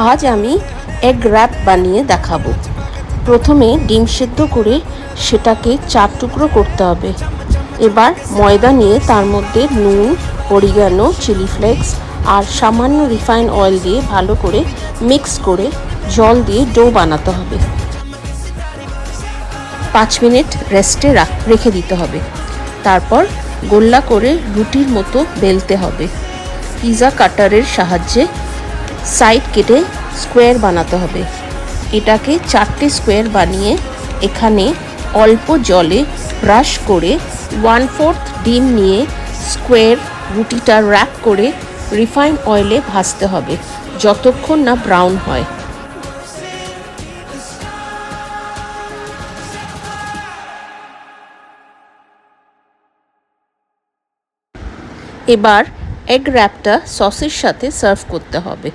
আজ আমি egg rap বানিয়ে দেখাবো। প্রথমে ডিম সেদ্ধ করে সেটাকে 4 টুকরো করতে হবে। এবার ময়দা নিয়ে তার মধ্যে নুন, অরিগানো, চিলি ফ্লেক্স আর সামান্য রিফাইন অয়েল দিয়ে ভালো করে মিক্স করে জল দিয়ে ডো বানাতে হবে। 5 মিনিট রেস্টে রেখে দিতে হবে। তারপর গোল্লা করে রুটির মতো বেলতে হবে। পিৎজা কাটারের সাহায্যে সাইড কেটে স্কোয়ার বানাতে হবে। এটাকে 4টে স্কোয়ার বানিয়ে এখানে অল্প জলে ব্রাশ করে 1/4 ডিম নিয়ে স্কোয়ার রুটিটা র্যাপ করে রিফাইন অয়েলে ভাজতে হবে যতক্ষণ না ব্রাউন হয়। এবার এগ র্যাপটা সসের সাথে সার্ভ করতে হবে।